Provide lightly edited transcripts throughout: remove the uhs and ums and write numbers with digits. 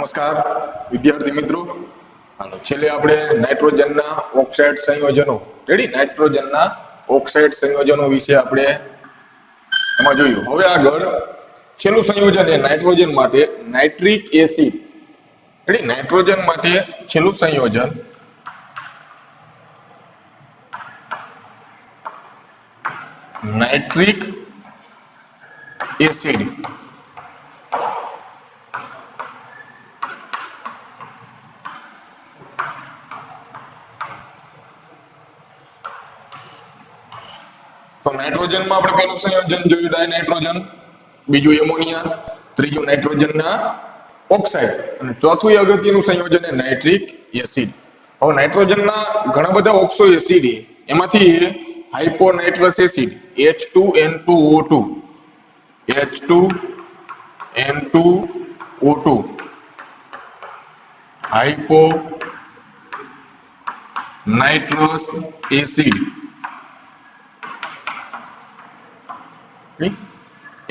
નમસ્કાર વિદ્યાર્થી મિત્રો, હાલો છેલ્લે આપણે નાઇટ્રોજનના ઓક્સાઇડ સંયોજનો નાઇટ્રોજનના ઓક્સાઇડ સંયોજનો વિશે આપણે એમાં જોયું. હવે આગળ છેલ્લું સંયોજન એ નાઇટ્રોજન માટે નાઇટ્રિક એસિડ. નાઇટ્રોજન માટે છેલ્લું સંયોજન નાઇટ્રિક એસિડ. તો નાઇટ્રોજનમાં આપણે પહેલું સંયોજન જોયું ડાયનાઇટ્રોજન, બીજું એમોનિયા, ત્રીજું નાઇટ્રોજનના ઓક્સાઇડ અને ચોથું અગત્યનું સંયોજન એ નાઇટ્રિક એસિડ. હવે નાઇટ્રોજનના ઘણા બધા ઓક્સો એસિડ એમાંથી hyponitrous acid H2N2O2 H2N2O2 hyponitrous acid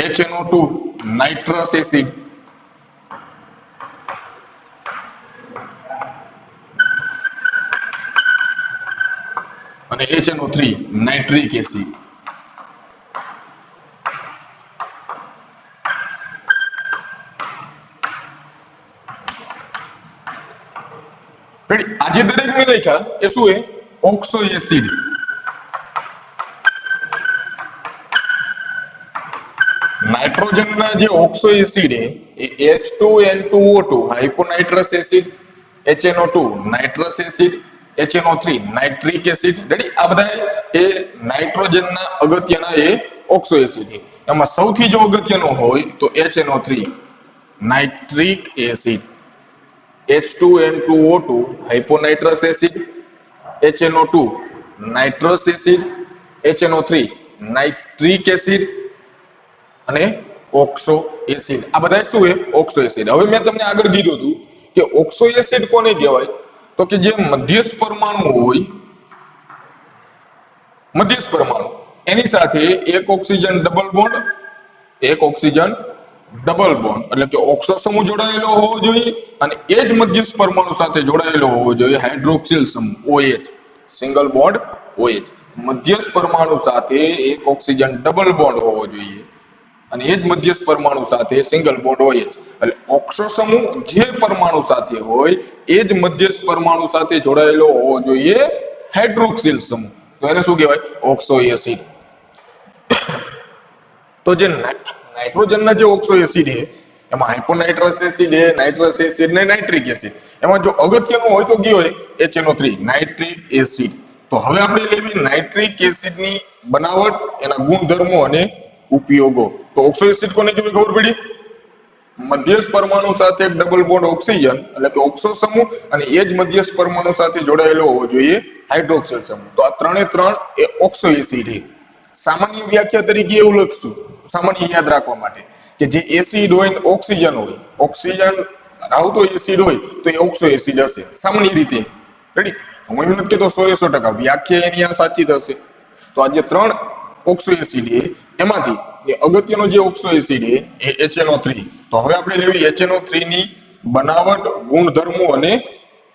HNO2 nitrous acid અને HNO3 નાઇટ્રિક એસિડ. આજે દરેક મેં લખ્યા એ શું એ ઓક્સો એસિડ. નાઇટ્રોજનના જે ઓક્સો એસિડ એ H2N2O2 hyponitrous acid, HNO2 nitrous acid, HNO3 nitric acid. Ready? આ બધા એ નાઇટ્રોજનના અગત્યના એ ઓક્સો એસિડ છે. એમાં સૌથી જો અગત્યનો હોય તો HNO3 nitric acid, H2N2O2 hyponitrous acid, HNO2 nitrous acid, HNO3 nitric acid અને ઓક્સો એસિડ. આ બધા શું છે ઓક્સો એસિડ. હવે મેં તમને આગળ કીધું હતું કે ઓક્સો એસિડ કોને કહેવાય? તો કે જે મધ્યસ્થ પરમાણુ હોય, મધ્યસ્થ પરમાણુ એની સાથે એક ઓક્સિજન ડબલ બોન્ડ એટલે કે ઓક્સો સમૂહ જોડાયેલો હોવો જોઈએ અને એ જ મધ્યસ્થ પરમાણુ સાથે જોડાયેલો હોવો જોઈએ હાઇડ્રોક્સિલ સમૂહ OH, સિંગલ બોન્ડ OH. મધ્યસ્થ પરમાણુ સાથે એક ઓક્સિજન ડબલ બોન્ડ હોવો જોઈએ અને એ જ મધ્યસ્થ પરમાણુ સાથે સિંગલ બોન્ડ OH. એટલે ઓક્સો સમૂહ જે પરમાણુ સાથે હોય એ જ મધ્યસ્થ પરમાણુ સાથે જોડાયેલો હોવો જોઈએ હાઇડ્રોક્સિલ સમૂહ. તો એને શું કહેવાય? Oxo acid. તો જે નાઇટ્રોજનના જે ઓક્સો એસિડ છે એમાં હાઇપોનાઇટ્રસ એસિડ છે, નાઇટ્રસ એસિડ ને નાઇટ્રિક એસિડ. એમાં જો અગત્યનું હોય તો કયો હોય HNO3 નાઇટ્રિક એસિડ. તો હવે આપણે લેવી નાઇટ્રિક એસિડની બનાવટ, એના ગુણધર્મો અને ઉપયોગો. તો ઓક્સો એસિડ કોને કહેવાય ખબર પડી? મધ્યસ્થ પરમાણુ સાથે એક ડબલ બોન્ડ ઓક્સિજન એટલે કે ઓક્સો સમૂહ અને એ જ મધ્યસ્થ પરમાણુ સાથે જોડાયેલો હોવો જોઈએ હાઇડ્રોક્સિલ સમૂહ. તો આ ત્રણે ત્રણ એ ઓક્સો એસિડ છે. સામાન્ય વ્યાખ્યા તરીકે એવું લખશું, સામાન્ય યાદ રાખવા માટે, કે જે એસિડ હોય ને ઓક્સિજન હોય, ઓક્સિજન આવતો એસિડ હોય તો એ ઓક્સો એસિડ હશે સામાન્ય રીતે. રેડી? હું એમ નથી કહેતો 100% વ્યાખ્યા એની આ સાચી થશે. તો આ જે ત્રણ ઓક્સો એસિડ છે એમાંથી અગત્યનો જે ઓક્સો એસિડ છે એ HNO3. તો હવે આપણે લેવી HNO3 ની બનાવટ, ગુણધર્મો અને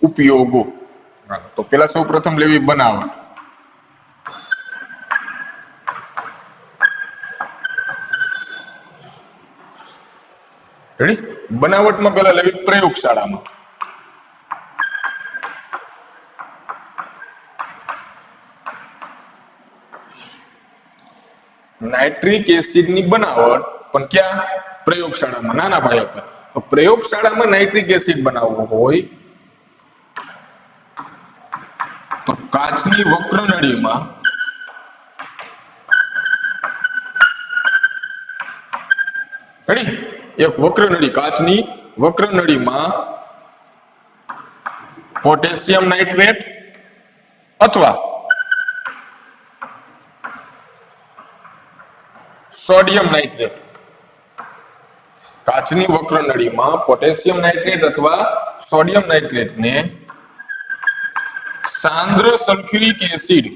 ઉપયોગો. તો પેલા સૌપ્રથમ લેવી બનાવટ. રેડી? બનાવટમાં પેલા લેવી પ્રયોગશાળામાં. નાઇટ્રિક એસિડની બનાવટ પણ ક્યાં? પ્રયોગશાળામાં, નાના પાયા પર. તો પ્રયોગશાળામાં નાઇટ્રિક એસિડ બનાવવો હોય તો કાચની વક્રનળીમાં એક વક્રનળી, કાચની વક્રનળીમાં પોટેશિયમ નાઇટ્રેટ અથવા સોડિયમ નાઇટ્રેટ, કાચની વક્રનળીમાં પોટેશિયમ નાઇટ્રેટ અથવા સોડિયમ નાઇટ્રેટને સાંદ્ર સલ્ફ્યુરિક એસિડ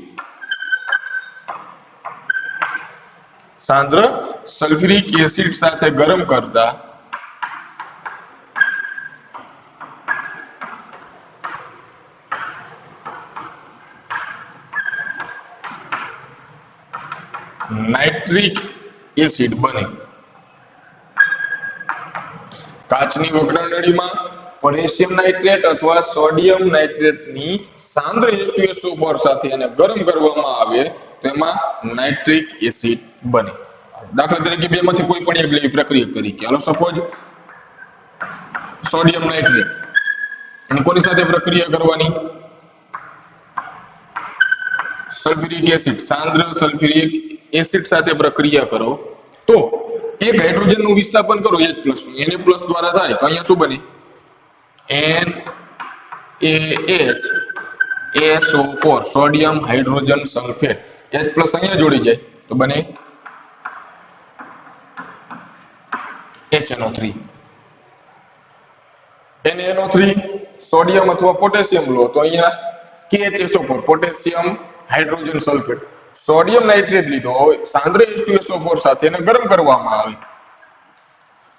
सांद्र सल्फ्यूरिक एसिड साथे गरम करता નાઇટ્રિક એસિડ બને. કાચની વક્રનળીમાં પોટેશિયમ નાઇટ્રેટ અથવા સોડિયમ નાઇટ્રેટની સાંદ્ર H2SO4 સાથે એને ગરમ કરવામાં આવે તો એમાં નાઇટ્રિક એસિડ બને. દાખલા તરીકે બેમાંથી કોઈ પણ એક લેવી પ્રક્રિયા તરીકે. હાલો સપોઝ સોડિયમ નાઇટ્રેટ એની કોની સાથે પ્રક્રિયા કરવાની? સલ્ફ્યુરિક એસિડ, સાંદ્ર સલ્ફ્યુરિક એસિડ સાથે પ્રક્રિયા કરો તો એક હાઇડ્રોજનનું વિસ્થાપન કરો H+ નું, Na+ દ્વારા થાય તો અહીંયા શું બને? NaHSO4 sodium hydrogen sulphate. H+ અહીંયા જોડી જાય તો બને HNO3. NaNO3 સોડિયમ અથવા પોટેશિયમ લો તો અહીંયા KHSO4 potassium hydrogen sulphate. Sodium nitrate લીધો હોય સાંદ્ર H2SO4 સાથે એને ગરમ કરવામાં આવે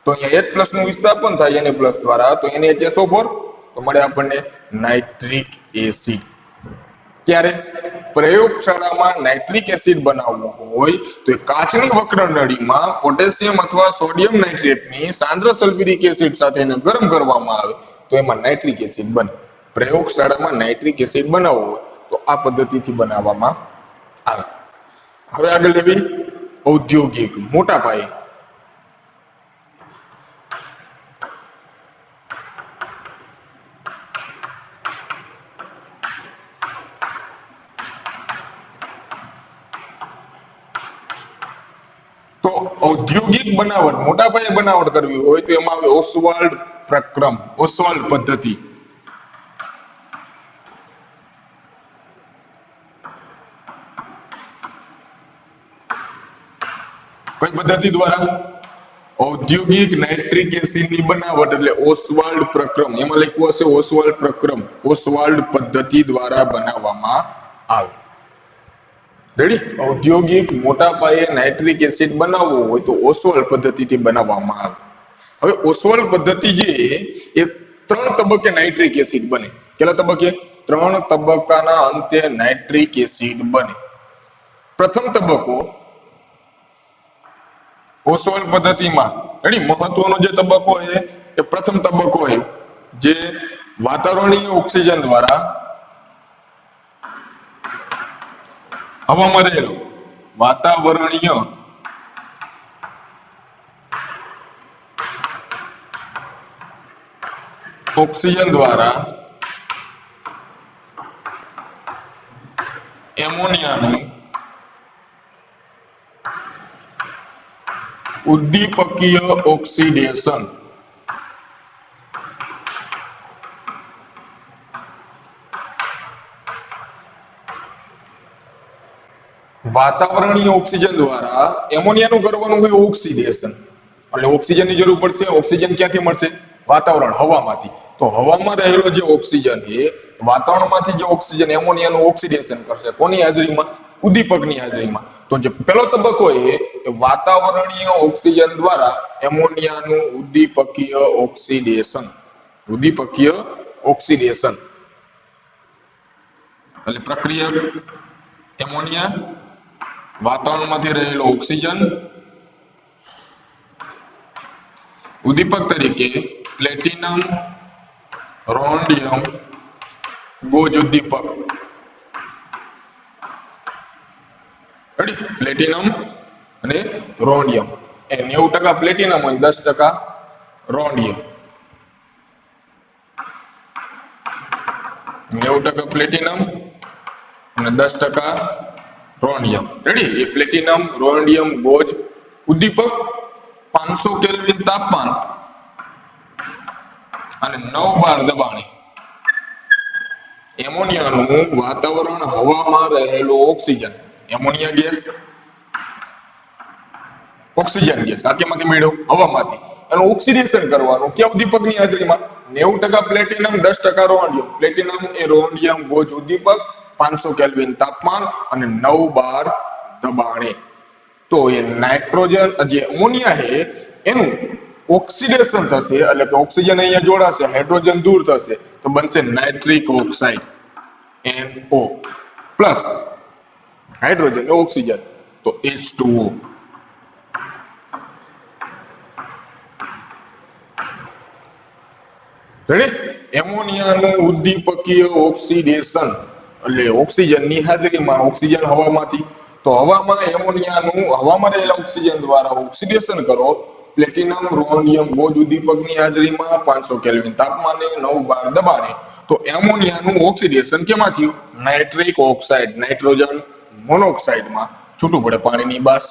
તો અહીંયા H+ નું વિસ્થાપન થાય Na+ દ્વારા તો NaHSO4 તો મળે આપણને નાઇટ્રિક એસિડ. ત્યારે પ્રયોગશાળામાં નાઇટ્રિક એસિડ બનાવવો હોય તો કાચની વક્રનળીમાં પોટેશિયમ અથવા સોડિયમ નાઇટ્રેટની સાંદ્ર સલ્ફ્યુરિક એસિડ સાથે એને ગરમ કરવામાં આવે તો એમાં નાઇટ્રિક એસિડ બને. પ્રયોગશાળામાં નાઇટ્રિક એસિડ બનાવવો હોય તો આ પદ્ધતિથી બનાવવામાં આવે. હવે આગળ લેવી ઔદ્યોગિક મોટા પાયે. તો ઔદ્યોગિક બનાવટ મોટા પાયે બનાવટ કરવી હોય તો એમાં આવે ઓસ્વાલ્ડ પ્રક્રમ, ઓસ્વાલ્ડ પદ્ધતિ. કઈ પદ્ધતિ દ્વારા? ઔદ્યોગિક નાઇટ્રિક એસિડની બનાવટ એટલે ઓસ્વાલ્ડ પ્રક્રમ. એમાં લખ્યું હશે ઓસ્વાલ્ડ પ્રક્રમ, ઓસ્વાલ્ડ પદ્ધતિ દ્વારા બનાવવામાં આવે. રેડી? ઔદ્યોગિક મોટા પાયે નાઇટ્રિક એસિડ બનાવવો હોય તો ઓસ્વાલ્ડ પદ્ધતિથી બનાવવામાં આવે. હવે ઓસ્વાલ્ડ પદ્ધતિ જે એ 3 તબક્કે નાઇટ્રિક એસિડ બને. કેટલા તબક્કે? 3 તબક્કાના અંતે નાઇટ્રિક એસિડ બને. પ્રથમ તબક્કો ઓસ્વાલ્ડ પદ્ધતિમાં રેડી મહત્વનો જે તબક્કો છે એ પ્રથમ તબક્કો છે જે વાતાવરણીય ઓક્સિજન દ્વારા હવામાં રહેલો વાતાવરણીય ઓક્સિજન દ્વારા એમોનિયાનું ઉદ્દીપકીય ઓક્સિડેશન. વાતાવરણીય ઓક્સિજન દ્વારા એમોનિયાનું કરવાનું હોય ઓક્સિડેશન. એટલે ઓક્સિજનની જરૂર પડશે. ઓક્સિજન ક્યાંથી મળશે? વાતાવરણ, હવામાંથી. તો હવામાં રહેલો જે ઓક્સિજન છે વાતાવરણમાંથી જે ઓક્સિજન એમોનિયાનું ઓક્સિડેશન કરશે કોની હાજરીમાં? ઉદ્દીપકની હાજરીમાં. તો જે પહેલો તબક્કો છે એ વાતાવરણીય ઓક્સિજન દ્વારા એમોનિયાનું ઉદ્દીપકીય ઓક્સિડેશન. ઉદ્દીપકીય ઓક્સિડેશન એટલે પ્રક્રિયા એમોનિયા વાતાવરણમાંથી રહેલો ઓક્સિજન ઉદ્દીપક તરીકે પ્લેટિનમ, રોડિયમ, ગોજ ઉદ્દીપક. રેડી? પ્લેટિનમ અને રોડિયમ એ 90% પ્લેટિનમ અને 10% રોડિયમ. 90% પ્લેટિનમ અને 10% રોડિયમ. રેડી? એ પ્લેટિનમ, રોડિયમ, ગોજ ઉદ્દીપક 500 કેલ્વિન તાપમાન અને 9 બાર દબાણે એમોનિયાનું વાતાવરણ હવામાં રહેલો oxygen, ammonia gas, oxygen gas આ કેમાંથી મળ્યો? હવામાંથી. એનું ઓક્સિડેશન કરવાનું ક્યાં ઉદ્દીપકની હાજરીમાં? 90% પ્લેટિનમ, 10% રોડિયમ. પ્લેટિનમ એ રોડિયમ ગોજ ઉદ્દીપક 500 કેલ્વિન તાપમાન અને 9 બાર દબાણે. તો એ નાઇટ્રોજન જે એમોનિયા છે એનું ઓક્સિડેશન થશે એટલે કે ઓક્સિજન અહીંયા જોડાશે, હાઇડ્રોજન દૂર થશે તો બનશે nitric oxide NO plus hydrogen oxygen. તો H2O. રેડી? એમોનિયાનું ઉદ્દીપકીય ઓક્સિડેશન એટલે ઓક્સિજનની હાજરીમાં ઓક્સિજન હવામાંથી, તો હવામાં એમોનિયાનું હવામાં રહેલા ઓક્સિજન દ્વારા ઓક્સિડેશન કરો પ્લેટિનમ રોડિયમ બોજ ઉદ્દીપકની હાજરીમાં 500 કેલ્વિન તાપમાને 9 બાર દબાણે, તો એમોનિયાનું ઓક્સિડેશન કેમાં થયું? નાઇટ્રિક ઓક્સાઇડ નાઇટ્રોજન મોનોક્સાઇડમાં છૂટું પડે પાણીની બાસ,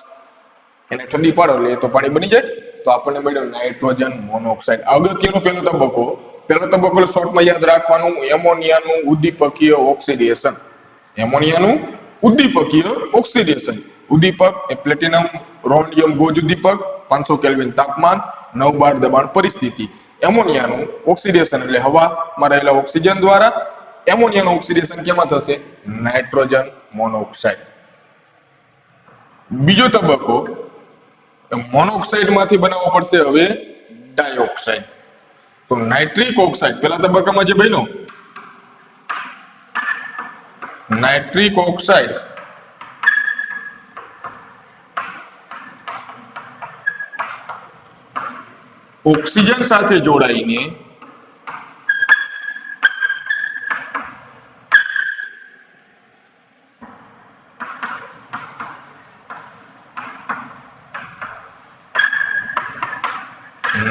એને ઠંડી પાડો એટલે તો પાણી બની જાય, તો આપણને મળ્યો નાઇટ્રોજન મોનોક્સાઇડ. અગત્યનો પહેલો તબક્કો શોર્ટમાં યાદ રાખવાનું, એમોનિયાનું ઉદ્દીપકીય ઓક્સિડેશન. એમોનિયાનું ઉદ્દીપકીય ઓક્સિડેશન. ઉદ્દીપક એ પ્લેટિનમ રોડિયમ બોજ ઉદ્દીપક, 500 કેલ્વિન તાપમાન, 9 બાર દબાણ પરિસ્થિતિ. એમોનિયાનું ઓક્સિડેશન એટલે હવામાં રહેલા ઓક્સિજન દ્વારા એમોનિયાનું ઓક્સિડેશન કેમાં થશે? Nitrogen monoxide. બીજો તબક્કો મોનોક્સાઇડ માંથી બનાવવો પડશે હવે ડાયોક્સાઇડ. તો નાઇટ્રિક ઓક્સાઇડ પહેલા તબક્કામાં જે બન્યો નાઇટ્રિક ઓક્સાઇડ ઓક્સિજન સાથે જોડાઈને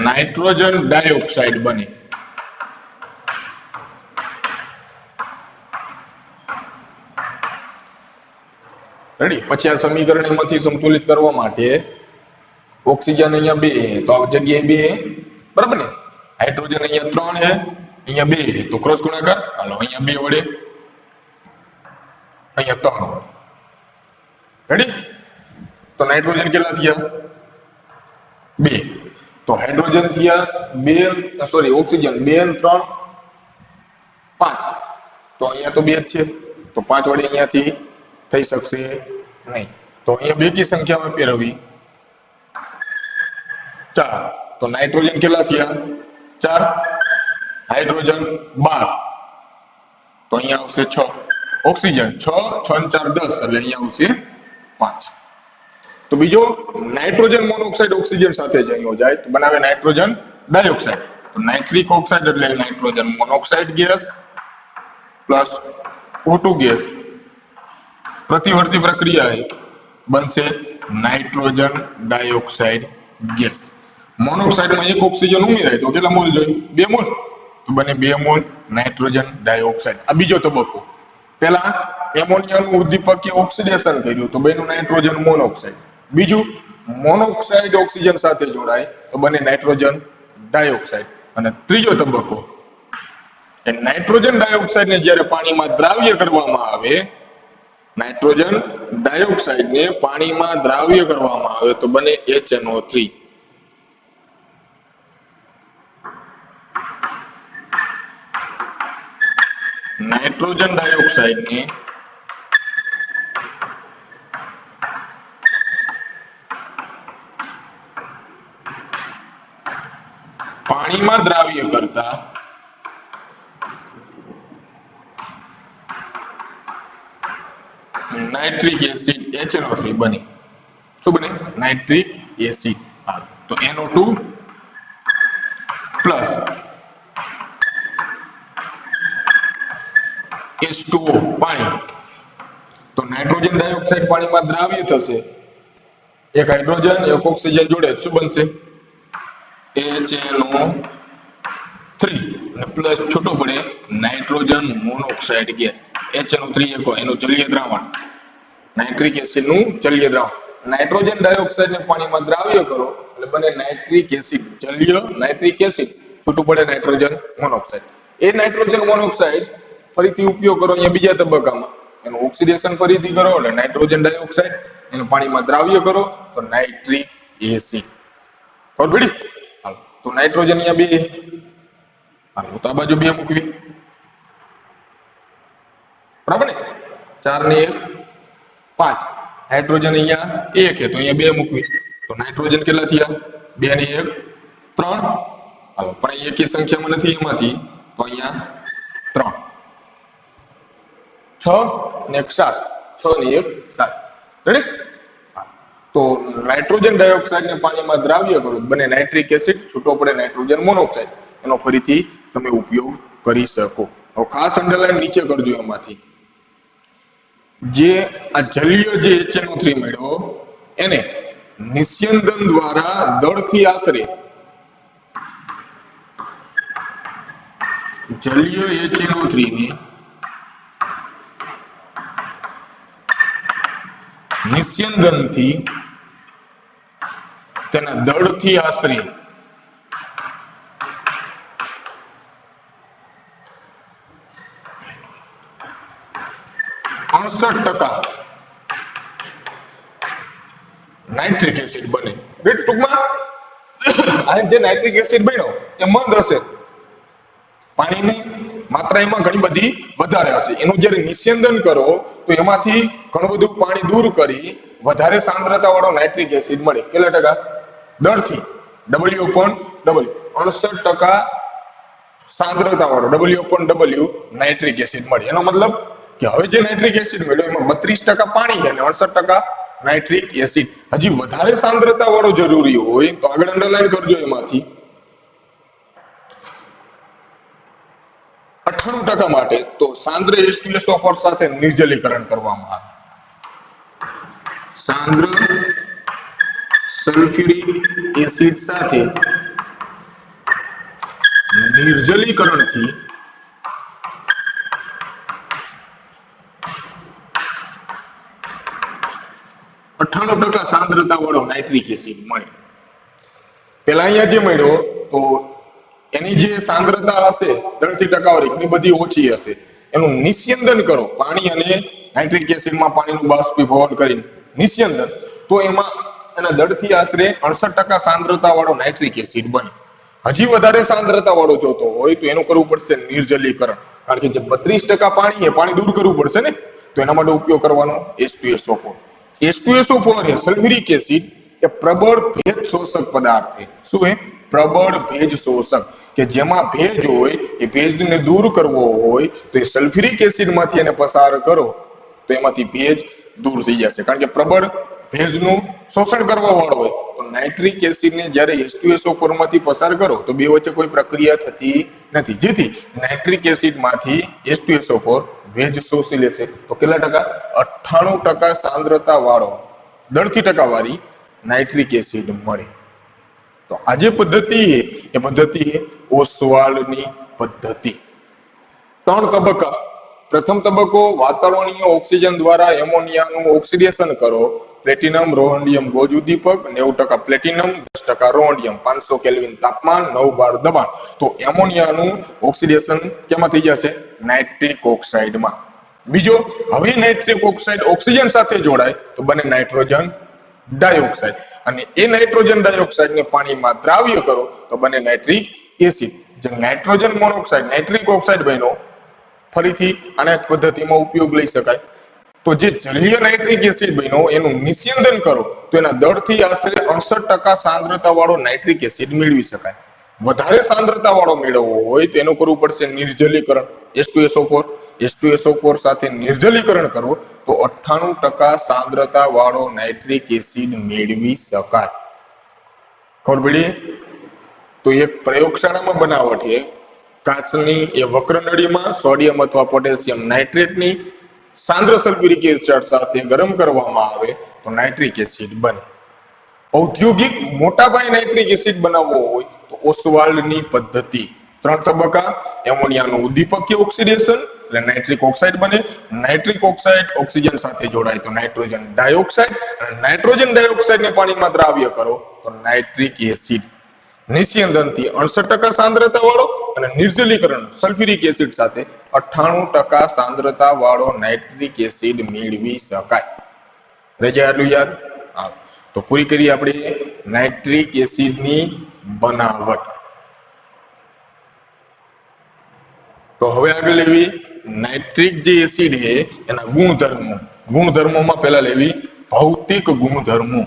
નાઇટ્રોજન ડાયોક્સાઇડ બને. રેડી? પછી આ સમીકરણ એમાંથી સંતુલિત કરવા માટે ઓક્સિજન અહીંયા 2 તો આ જગ્યાએ 2, બરાબર ને? હાઇડ્રોજન અહીંયા 3 હે, અહીંયા 2 તો ક્રોસ ગુણાકાર, હાલો અહીંયા 2 વડે અહીંયા 3. રેડી? તો નાઇટ્રોજન કેટલા થયા? 2. તો હાઇડ્રોજન થયા 2, સોરી ઓક્સિજન 2 અને 3 5. તો અહીંયા તો 2 જ છે, તો 5 વડે અહીંયાથી થઈ શકશે નહીં, તો અહીંયા બેકી સંખ્યામાં ફેરવવી 4. તો નાઇટ્રોજન કેટલા થયા? 4. હાઇડ્રોજન 12, તો અહીંયા આવશે 6. ઓક્સિજન 6, 6 અને 4 10 એટલે અહીંયા આવશે 5. તો બીજો નાઇટ્રોજન મોનોક્સાઇડ ઓક્સિજન સાથે જઈઓ જાય તો બનાવે નાઇટ્રોજન ડાયોક્સાઇડ. તો નાઇટ્રિક ઓક્સાઇડ એટલે nitrogen monoxide gas plus O2 gas પ્રતિવર્તી પ્રક્રિયાએ બનશે નાઇટ્રોજન ડાયોક્સાઇડ ગેસ. મોનોક્સાઇડમાં એક ઓક્સિજન ઉમેરાય તો કેટલા મોલ જોઈએ? 2 મોલ, તો બને 2 મોલ નાઇટ્રોજન ડાયોક્સાઇડ. આ બીજો તબક્કો. પહેલા એમોનિયાનું ઉદ્દીપકીય ઓક્સિડેશન કર્યું તો બન્યું નાઇટ્રોજન મોનોક્સાઇડ. બીજું મોનોક્સાઇડ ઓક્સિજન સાથે જોડાય તો બને નાઇટ્રોજન ડાયોક્સાઇડ. અને ત્રીજો તબક્કો એ નાઇટ્રોજન ડાયોક્સાઇડને જ્યારે પાણીમાં દ્રાવ્ય કરવામાં આવે, નાઇટ્રોજન ડાયોક્સાઇડને પાણીમાં દ્રાવ્ય કરવામાં આવે તો બને HNO3. નાઇટ્રોજન ડાયોક્સાઇડને પાણીમાં દ્રાવ્ય કરતા નાઇટ્રિક એસિડ HNO3 બને. શું બને? Nitric acid. તો NO2 પ્લસ H2O પાણી. તો નાઇટ્રોજન ડાયોક્સાઇડ પાણીમાં દ્રાવ્ય થશે, એક હાઇડ્રોજન એક ઓક્સિજન જોડે શું બનશે? HNO3 અને પ્લસ છૂટું પડે નાઇટ્રોજન મોનોક્સાઇડ ગેસ. HNO3 એનું જલીય દ્રાવણ, નાઇટ્રિક એસિડ નું જલીય દ્રાવણ. નાઇટ્રોજન ડાયોક્સાઇડ ને પાણીમાં દ્રાવ્ય કરો એટલે બને નાઇટ્રિક એસિડ, જલીય નાઇટ્રિક એસિડ, છૂટું પડે નાઇટ્રોજન મોનોક્સાઇડ. એ નાઇટ્રોજન મોનોક્સાઇડ ફરીથી ઉપયોગ કરો અહીંયા બીજા તબક્કામાં, એનું ઓક્સિડેશન ફરીથી કરો એટલે નાઇટ્રોજન ડાયોક્સાઇડ, એનું પાણીમાં દ્રાવ્ય કરો તો નાઇટ્રિક એસિડ. ખબર પડી? હાલો, તો નાઇટ્રોજન અહીંયા 2, હાલો તો આ બાજુ 2 મૂકવી, બરાબર ને? 4 ને 1 5. હાઇડ્રોજન અહીંયા 1 છે તો અહીંયા 2 મૂકવી, તો નાઇટ્રોજન કેટલા થયા? 2 ને 1 3. હાલો પણ અહીં એકી સંખ્યામાં નથી એમાંથી, તો અહીંયા 3. 6 ને 1 7, 6 ને 1 7. રેડી? તો નાઇટ્રોજન ડાયોક્સાઇડ ને પાણીમાં દ્રાવ્ય કરો બને નાઇટ્રિક એસિડ, છૂટો પડે નાઇટ્રોજન મોનોક્સાઇડ, એનો ફરીથી તમે ઉપયોગ કરી શકો. હવે ખાસ અંડરલાઈન નીચે કરજો એમાંથી જે આ જલીય જે HNO3 મળ્યો એને નિસ્યંદન દ્વારા દળથી આશરે જલીય HNO3 ને નિસ્યંદનથી તેના દળથી આશરે 68% નાઇટ્રિક એસિડ બને. ટૂંકમાં આ જે નાઇટ્રિક એસિડ બન્યો એ મંદ હશે, પાણીની માત્રા એમાં ઘણી બધી વધારે હશે. એનું જ્યારે નિસ્યંદન કરો તો એમાંથી ઘણું બધું પાણી દૂર કરી વધારે સાંદ્રતા વાળો નાઇટ્રિક એસિડ મળે. કેટલા ટકા? દળથી W/W 68% સાંદ્રતા વાળો W/W નાઇટ્રિક એસિડ મળે. એનો મતલબ કે હવે જે નાઇટ્રિક એસિડ મળ્યો એમાં 32% પાણી છે અને 68% નાઇટ્રિક એસિડ. હજી વધારે સાંદ્રતા વાળો જરૂરી હોય તો આગળ અંડરલાઈન કરજો એમાંથી 98% માટે તો સાંદ્ર H2SO4 સાથે નિર્જલીકરણ કરવામાં આવે. સાંદ્ર સલ્ફ્યુરિક એસિડ સાથે નિર્જલીકરણથી 98% સાંદ્રતા વાળો નાઇટ્રિક એસિડ મળે. પેલા અહીંયા જે મળ્યો તો એની જે સાંદ્રતા હશે 10% ઘણી બધી ઓછી હશે. એનું નિસ્યંદન કરો પાણી અને નાઇટ્રિક એસિડમાં પાણીનું બાષ્પીભવન કરીને નિસ્યંદન, તો એમાં એના દળથી આશરે 68% સાંદ્રતા વાળો નાઇટ્રિક એસિડ બને. હજી વધારે સાંદ્રતા વાળો જોતો હોય તો એનું કરવું પડશે નિર્જલીકરણ, કારણ કે જે 32% પાણી એ પાણી દૂર કરવું પડશે ને, તો એના માટે ઉપયોગ કરવાનો H2SO4. H2SO4 એ સલ્ફ્યુરિક એસિડ એ પ્રબળ ભેજ શોષક પદાર્થ છે. શું એ? પ્રબળ ભેજ શોષક, કે જેમાં ભેજ હોય એ ભેજને દૂર કરવો હોય તો એ સલ્ફ્યુરિક એસિડમાંથી એને પસાર કરો તો એમાંથી ભેજ દૂર થઈ જશે. કારણ કે પ્રબળ ભેજનું શોષણ કરવા વાળો હોય તો નાઇટ્રિક એસિડને જ્યારે H2SO4 માંથી પસાર કરો તો બે વચ્ચે કોઈ પ્રક્રિયા થતી નથી, જેથી નાઇટ્રિક એસિડમાંથી H2SO4 ભેજ શોષી લેશે. તો કેટલા ટકા? 98% સાંદ્રતા વાળો દળથી ટકાવારી નાઇટ્રિક એસિડ મળે. તો આ જે પદ્ધતિ છે એ પદ્ધતિ છે ઓસ્વાલ્ડની પદ્ધતિ. 3 તબક્કા. પ્રથમ તબક્કો વાતાવરણીય ઓક્સિજન દ્વારા એમોનિયાનું ઓક્સિડેશન કરો. પ્લેટિનમ રોહડિયમ ગોજ ઉદ્દીપક 90% પ્લેટિનમ 10% રોહડિયમ 500 કેલ્વિન તાપમાન 9 બાર દબાણ. તો એમોનિયાનું ઓક્સિડેશન કેમાં થઈ જશે? નાઇટ્રિક ઓક્સાઇડમાં. બીજો, હવે નાઇટ્રિક ઓક્સાઇડ ઓક્સિજન સાથે જોડાય તો બને નાઇટ્રોજન ડાયોક્સાઇડ, અને એ નાઇટ્રોજન ડાયોક્સાઇડને પાણીમાં દ્રાવ્ય કરો તો બને નાઇટ્રિક એસિડ. જે નાઇટ્રોજન મોનોક્સાઇડ નાઇટ્રિક ઓક્સાઇડ બન્યો, ફરીથી આના પદ્ધતિમાં ઉપયોગ લઈ શકાય. તો જે જલીય નાઇટ્રિક એસિડ બન્યો એનું નિસ્યંદન કરો તો એના દળથી આશરે 68% સાંદ્રતા વાળો નાઇટ્રિક એસિડ મેળવી શકાય. વધારે સાંદ્રતા વાળો મેળવવો હોય તો એનું કરવું પડશે નિર્જલીકરણ. H2SO4 સાથે નિર્જલીકરણ કરો તો 98% સાંદ્રતા વાળો નાઇટ્રિક એસિડ મેળવી શકાય. ખબર પડી? તો એક પ્રયોગશાળામાં બનાવટ છે કાચની એ વક્રનળીમાં સોડિયમ અથવા પોટેશિયમ નાઇટ્રેટની સાંદ્ર સલ્ફ્યુરિક એસિડ સાથે ગરમ કરવામાં આવે તો નાઇટ્રિક એસિડ બને. ઔદ્યોગિક મોટા પાયે નાઇટ્રિક એસિડ બનાવવો હોય તો ઓસ્વાલ્ડની પદ્ધતિ. 3 તબક્કા. એમોનિયાનું ઉદ્દીપકીય ઓક્સિડેશન એટલે નાઇટ્રિક ઓક્સાઇડ બને. નાઇટ્રિક ઓક્સાઇડ ઓક્સિજન સાથે જોડાય તો નાઇટ્રોજન ડાયોક્સાઇડ, અને નાઇટ્રોજન ડાયોક્સાઇડને પાણીમાં દ્રાવ્ય કરો તો નાઇટ્રિક એસિડ. નિસ્યંદનથી 68% સાંદ્રતા વાળો અને નિર્જલીકરણ સલ્ફ્યુરિક એસિડ સાથે 98% સાંદ્રતા વાળો નાઇટ્રિક એસિડ મેળવી શકાય. રેજા આટલું યાદ? હા. તો પૂરી કરી આપણે નાઇટ્રિક એસિડની બનાવટ. તો હવે આગળ લેવી નાઇટ્રિક જે એસિડ છે એના ગુણધર્મો. ગુણધર્મોમાં પહેલા લેવી ભૌતિક ગુણધર્મો.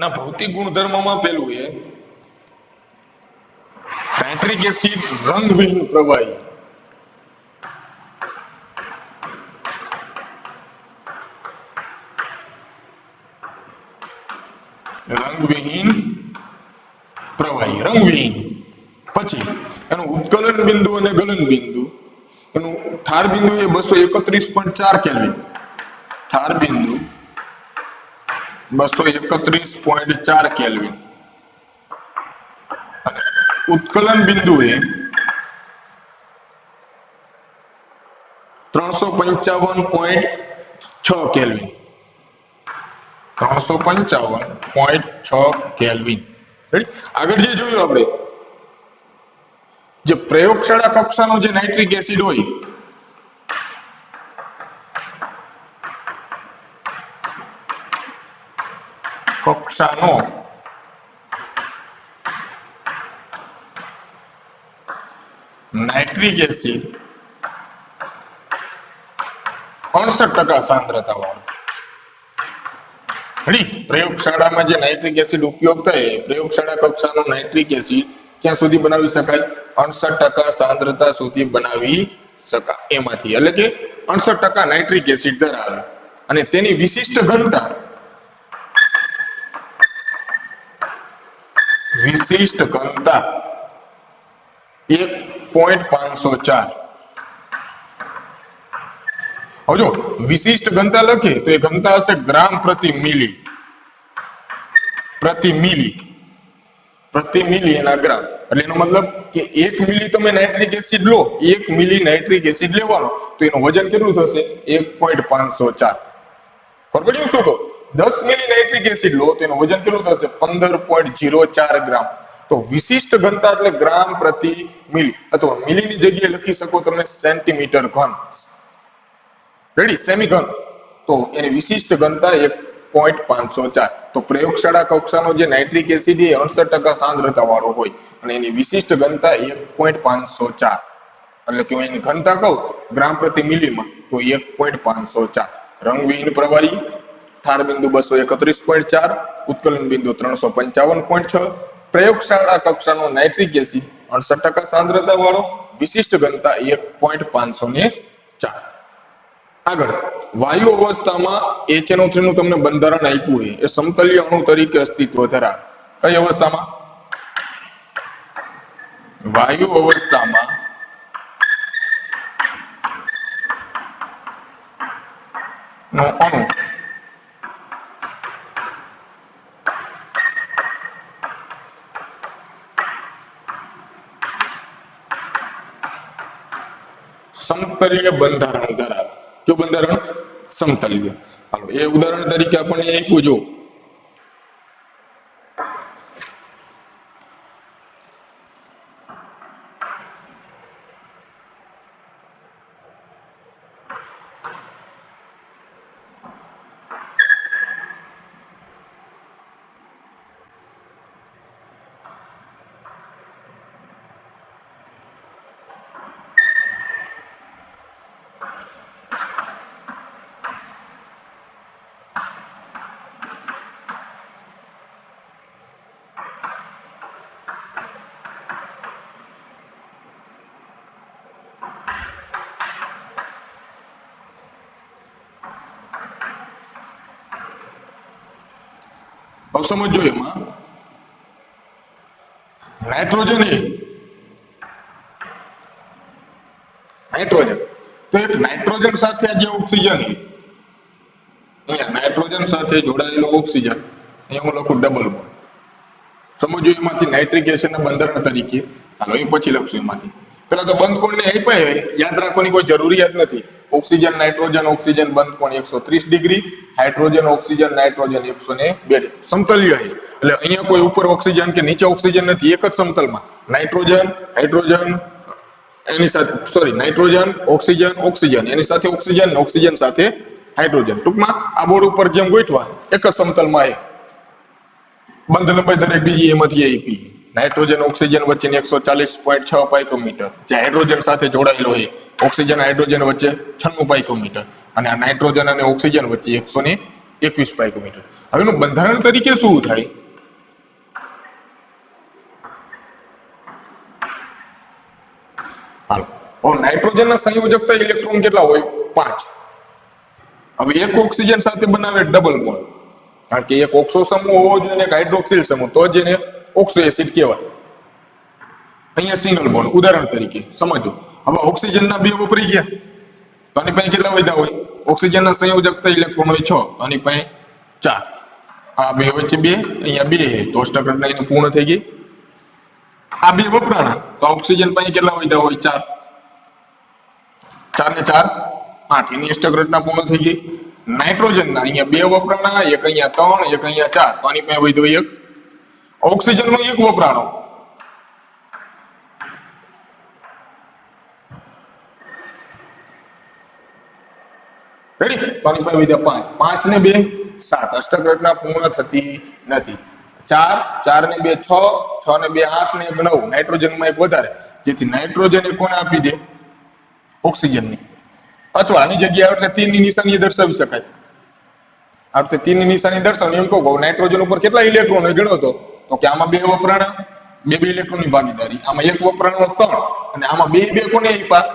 એના ભૌતિક ગુણધર્મમાં પેલું એ નાઇટ્રિક એસિડ રંગવિહીન પ્રવાહી. રંગવિહીન પ્રવાહી, રંગવિહીન. પછી એનું ઉત્કલન બિંદુ અને ગલન બિંદુ, એનું ઠાર બિંદુ એ 231.4 કેલ્વિન, ઠાર બિંદુ 231.4 કેલ્વિન, અને ઉત્કલન બિંદુ એ 355.6 કેલ્વિન, 355.6 કેલ્વિન. આગળ જે જોયું આપણે, જે પ્રયોગશાળા કક્ષાનો જે નાઇટ્રિક એસિડ હોય, કક્ષાનો નાઇટ્રિક એસિડ 68% સાંદ્રતા વાળો. પ્રયોગશાળામાં જે નાઇટ્રિક એસિડ ઉપયોગ થાય, પ્રયોગશાળા કક્ષાનો નાઇટ્રિક એસિડ ક્યાં સુધી બનાવી શકાય? 68% સાંદ્રતા સુધી બનાવી શકાય એમાંથી, એટલે કે 68% નાઇટ્રિક એસિડ ધરાવે અને તેની વિશિષ્ટ ઘનતા, વિશિષ્ટ ઘનતા 1.504. હવે જો વિશિષ્ટ ઘનતા લખીએ તો એ ઘનતા હશે ગ્રામ પ્રતિ મિલી, પ્રતિ મિલી, પ્રતિ મિલી એના ગ્રામ. એટલે એનો મતલબ કે 1 મિલી તમે નાઇટ્રિક એસિડ લો, 1 મિલી નાઇટ્રિક એસિડ લેવાનો તો એનું વજન કેટલું થશે? 1.504. ખબર પડી શું કહું? 10 મિલી નાઇટ્રિક એસિડ લો તો એનું વજન કેટલું થશે? 15.04 ગ્રામ. તો વિશિષ્ટ ઘનતા એટલે ગ્રામ પ્રતિ મિલી, અથવા મિલીની જગ્યાએ લખી શકો તમે સેન્ટીમીટર ઘન. રેડી? સેમી ઘન. તો એની વિશિષ્ટ ઘનતા 1.504. તો પ્રયોગશાળા કક્ષાનો જે નાઇટ્રિક એસિડ એ 68% સાંદ્રતા વાળો હોય અને એની વિશિષ્ટ ઘનતા 1.504. એટલે કે હું એની ઘનતા કહું ગ્રામ પ્રતિ મિલીમાં તો 1.504. રંગવિહીન પ્રવાહી, ઠાર બિંદુ 231.4, ઉત્કલન બિંદુ 355.6, પ્રયોગશાળા કક્ષાનો નાઇટ્રિક એસિડ 68% સાંદ્રતા વાળો, વિશિષ્ટ ઘનતા 1.504. આગળ વાયુ અવસ્થામાં HNO3 નું તમને બંધારણ આપ્યું હોય, એ સમતલીય અણુ તરીકે અસ્તિત્વ ધરાવે. કઈ અવસ્થામાં? વાયુ અવસ્થામાં નો અણુ સમતલીય બંધારણ ધરાવે. કયું બંધારણ? સમતલીય. હાલો, એ ઉદાહરણ તરીકે આપણને આપ્યું જો, હવે સમજો એમાં નાઇટ્રોજન એ નાઇટ્રોજન, તો એક નાઇટ્રોજન સાથે જે ઓક્સિજન અહીંયા નાઇટ્રોજન સાથે જોડાયેલો ઓક્સિજન, અહીંયા હું લખું ડબલ બોન્ડ. સમજો એમાંથી નાઇટ્રિક એસિડના બંધારણ તરીકે, હાલો એ પછી લખશું એમાંથી. પેલા તો બંધ કોણને આપ્યા હોય, યાદ રાખવાની કોઈ જરૂરિયાત નથી. ઓક્સિજન નાઇટ્રોજન ઓક્સિજન બંધ કોણ 130 ડિગ્રી, હાઇડ્રોજન ઓક્સિજન નાઇટ્રોજન 102. સમતલીય છે એટલે અહીંયા કોઈ ઉપર ઓક્સિજન કે નીચે ઓક્સિજન નથી, એક જ સમતલમાં નાઇટ્રોજન હાઇડ્રોજન એની સાથે, સોરી, નાઇટ્રોજન ઓક્સિજન ઓક્સિજન એની સાથે ઓક્સિજન, ઓક્સિજન સાથે હાઇડ્રોજન. ટૂંકમાં આ બોર્ડ ઉપર જેમ ગોઠવા એક જ સમતલમાં એ બંધ લંબાઈ દરેક બીજી એમાંથી આપી. નાઇટ્રોજન ઓક્સિજન વચ્ચેની 140.6 પાઇકોમીટર, જે હાઇડ્રોજન સાથે જોડાયેલો હોય, ઓક્સિજન હાઇડ્રોજન વચ્ચે 96 પાઇકોમીટર, અને આ નાઇટ્રોજન અને ઓક્સિજન વચ્ચે 21 પાઇકોમીટર. હવે એનું બંધારણ તરીકે શું થાય? હાલો, હવે નાઇટ્રોજનના સંયોજકતા ઇલેક્ટ્રોન કેટલા હોય? 5. હવે એક ઓક્સિજન સાથે બનાવે ડબલ બોન્ડ, કારણ કે એક ઓક્સો સમૂહ હોવો જોઈએ અને એક હાઇડ્રોક્સિલ સમૂહ, તો જ એને ઓક્સો એસિડ કહેવાય. અહીંયા સિંગલ બોન્ડ, ઉદાહરણ તરીકે સમજો. હવે ઓક્સિજનના 2 વપરાઈ ગયા, તો આની પાસે કેટલા વધ્યા હોય? ઓક્સિજનના સંયોજકતા ઇલેક્ટ્રોન હોય 6, તો આની પાસે 4. આ 2 વચ્ચે 2, અહીંયા 2 તો અષ્ટક રચના પૂર્ણ થઈ ગઈ. આ 2 વપરાણા, તો ઓક્સિજન પાસે કેટલા વધ્યા હોય? 4. 4 ને 4 8, એની અષ્ટક રચના પૂર્ણ થઈ ગઈ. નાઇટ્રોજનના અહીંયા 2 વપરાણા, એક અહીંયા 3, એક અહીંયા 4, તો આની પાસે વધ્યો 1. ઓક્સિજનનો 1 વપરાણો, રેડી, તો આની પાસે વધ્યા 5. 5 ને 2 7, અષ્ટક રચના પૂર્ણ થતી નથી. 4 4 ને 2 6, 6 ને 2 8 ને 1 9, નાઇટ્રોજનમાં 1 વધારે, જેથી નાઇટ્રોજન એ કોને આપી દે? ઓક્સિજનની. અથવા આની જગ્યાએ એટલે 3 ની નિશાની દર્શાવી શકાય. આપણે 3 ની નિશાની દર્શાવવાની એમ કહું, નાઇટ્રોજન ઉપર કેટલા ઇલેક્ટ્રોન હોય ગણો તો કે આમાં 2 વપરાણા, 2 ઇલેક્ટ્રોનની ભાગીદારી, આમાં 1 વપરાણો 3, અને આમાં 2 કોને આપ્યા?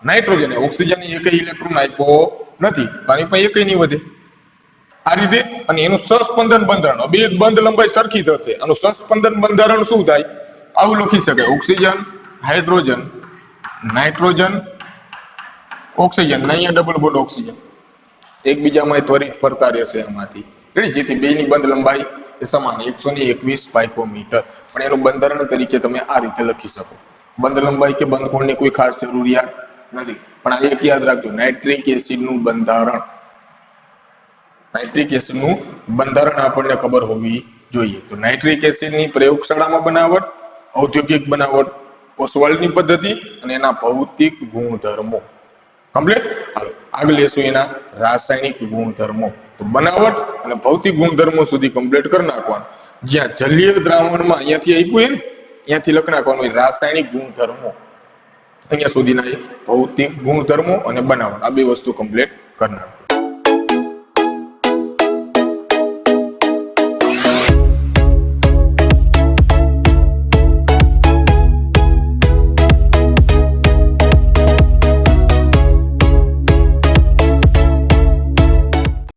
નાઇટ્રોજને. ઓક્સિજનને એક ઇલેક્ટ્રોન આપ્યો નથી, તો આની પાસે એકય નહીં વધે. આ રીતે, અને એનું સસ્પંદન બંધારણ, બે બંધ લંબાઈ સરખી થશે, આનું સસ્પંદન બંધારણ શું થાય? આવું લખી શકાય: ઓક્સિજન, હાઇડ્રોજન, નાઇટ્રોજન, ઓક્સિજન, અહીંયા ડબલ બોન્ડ ઓક્સિજન એકબીજામાં ત્વરિત ફરતા રહેશે આમાંથી, જેથી બેની બંધ લંબાઈ એ સમાન 121 પાઇકોમીટર. પણ એનું બંધારણ તરીકે તમે આ રીતે લખી શકો. બંધ લંબાઈ કે બંધ કોણની કોઈ ખાસ જરૂરિયાત નથી, પણ આ એક યાદ રાખજો, નાઇટ્રિક એસિડનું બંધારણ, નાઇટ્રિક એસિડનું બંધારણ આપણને ખબર હોવી જોઈએ. તો નાઇટ્રિક એસિડની પ્રયોગશાળામાં બનાવટ, ઔદ્યોગિક બનાવટ, ઓસ્વાલ્ડની પદ્ધતિ અને એના ભૌતિક ગુણધર્મો કમ્પ્લીટ. હાલો આગળ લેશું એના રાસાયણિક ગુણધર્મો. તો બનાવટ અને ભૌતિક ગુણધર્મો સુધી કમ્પ્લીટ કરી નાખવાનું. જ્યાં જલીય દ્રાવણમાં અહીંયાથી આપ્યું ને, અહીંયાથી લખી નાખવાનું રાસાયણિક ગુણધર્મો, અહીંયા સુધીના ભૌતિક ગુણધર્મો અને બનાવટ, આ બે વસ્તુ કમ્પ્લીટ કરી નાખવાનું.